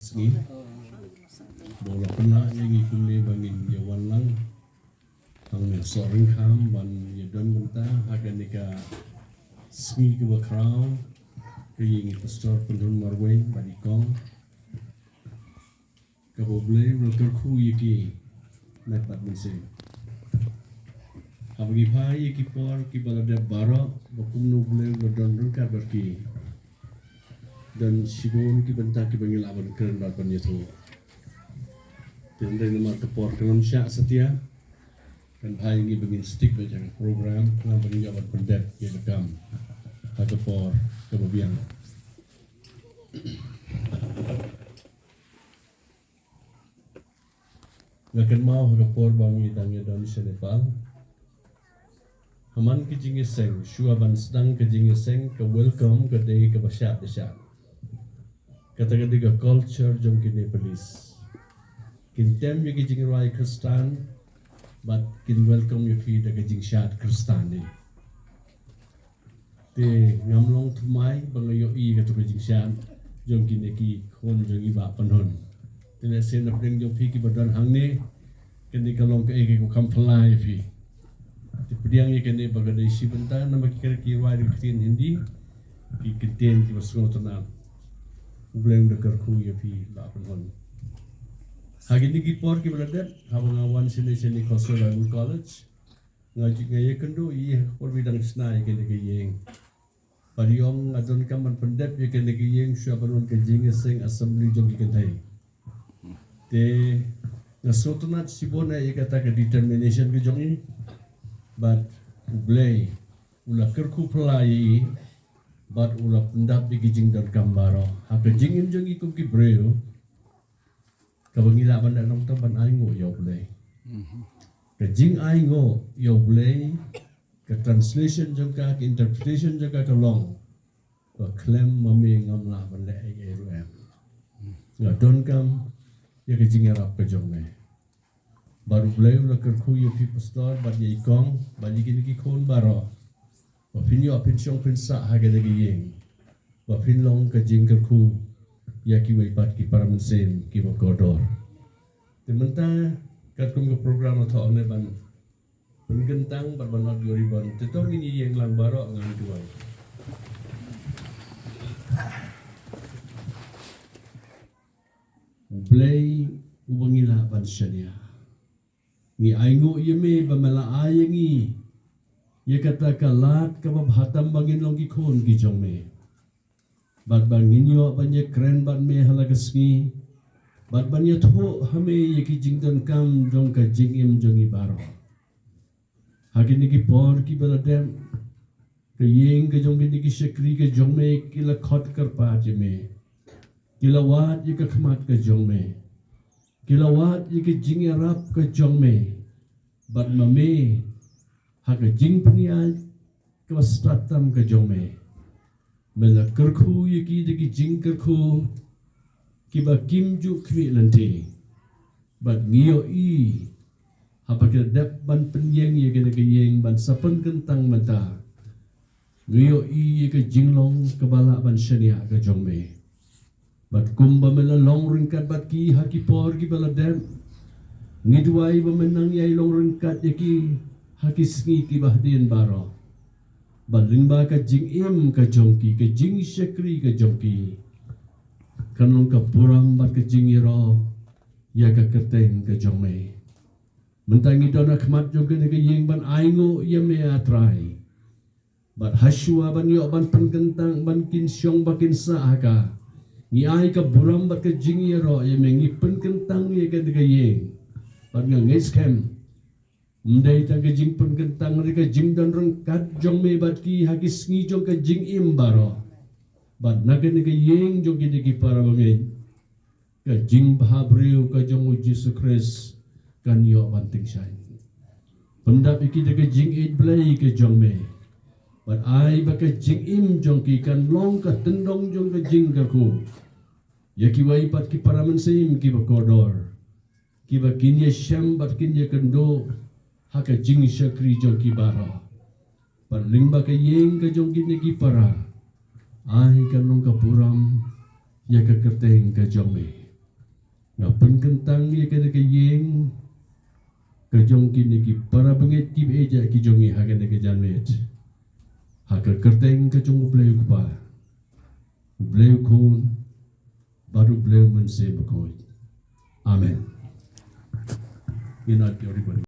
sengi bola pena yang ikumi bangin ya walang ang soring kam ban ya don benta akan nika sengi ke bakrau yang pastor pendun marway badikong kaboble rokerku yaki napat mesem abagi pai yaki por ki balada baro bakum noble godon rengka berki dan sibon ki benta ki bangilaban keren ban itu dan dari nama kepor kelam syak setia dan pai ini bangin stick baca program pengambil jabat pendet ya rekam kepor kebabiang Gakan mau kepor bangi tangnya dan Nepal Haman kejingi seng, syuaban sedang kejingi seng ke welcome ke day ke basyat desyat. Kata-kata ke culture jom ke Nepalese. Kintem ye kejingi rai Kristan, but kin welcome ye fi da kejing syat Kristan ni. Te ngamlong tumai bangayo i katu kejing syat jom ki neki kon jom iba panhon. Te na sen apeng jom fi ki badan hang ni, kini kalong ke eke ko kampalai fi. Pediang ye kene bagada isi benta nama kira kira di kitin Hindi ki kitin ki basngo tona ubleng dekar ku ye pi ba penhon hagini ki por ki beladet habang awan sini Coastal Bible College ngaji ngaya kendo i por bidang snai kene ke yeng pariong adon kaman pendep ye kene ke yeng syabanon ke jing sing assembly jong ki kentai te ngasotonat sibona ye kata ke determination ke jong ini but ublay ula kerku pelai but ula pendap di gijing dan kambaro haka jingin jong ikum ki breu kabangila banda nong taban aingo ya ublay ka jing aingo ya ublay ka translation jong ka interpretation jong ka long ka klem mami ngamla banda ai rum nga don kam ya ka jing arap ka jong me baru beliau nak kerku yang fi pastor bagi ikong bagi kini kikon baro bapinyo apinsyong pinsa haga dagi yeng bapinlong ka jing kerku ya ki waipat ki para mensem ki bakodor tementa katkum ke program atau ne ban penggentang berbanot goriban tetong ini yang lang baro ngan tuai Blay ubangila ban syania ni aingo yeme bamala ayengi ye kata kalat ka babhatam bangin long gikhon gi jongme bad bangin yo banye kren bad me halagasngi bad banye tho hame ye ki jingdan kam jong ka jingim jongi baro hagini ki por ki baladem ke yeng ke jong ki shakri ke jongme kila khot kar pa jeme kila wat ye ka khmat ke jongme kilawat ye jing arab ke jongme bat mame hak jing pnia ke stratam ke jongme mela kerku ye ki de jing kerku ki ba kim ju khwi lante bat ngio i haba ke dep ban penyeng ye ke yeng ban sapen kentang mata ngio i ye ke jinglong ke bala ban syania ke jongme bat kumba mela long ringkat bat ki haki por ki bala dem ngidwai bamenang yai long ringkat yaki haki sngi ki bahdien baro baling ba ka jing im ka jongki ka jing syakri ka jongki kanong ka puram bat ka jing iro ya ka kerteng ka jongme mentangi dona khmat jong ka yeng ban aingo ya me atrai bat haswa ban yo ban penkentang ban kin syong bakin sa haka ni ai ka buram bat ka jingi ro ye mengi pen kentang ye ka de yeng bat nga nges kem ndai ta ka jing pen kentang re ka jing dan reng kat jong me bat ki haki sngi jong ka jing im baro bat na ka ne ka yeng jong ki de ki para bangen ka jing bahabreu ka jong Jesus Christ kan yo banting sai pendap iki de ka jing it blai ka jong me bat ai ba ka jing im jong ki kan long ka tendong jong ka jing ka ku ya ki wai pat ki para mensim ki ba kodor ki ba kin ye syam bat kin ye kendo ha ka jing syakri jong ki bara par limba ka yeng ka jong ki para ai kan long ka puram ya ka kerteng ka jong me Ngapen kentang ye kada ke yeng kajong kini ki para bengit ki beja ki jongi hagan ke jamet. Haka kerteng kajong bleu kupa. Bleu kon baru bleu mense bekoi. Amen. Ina teori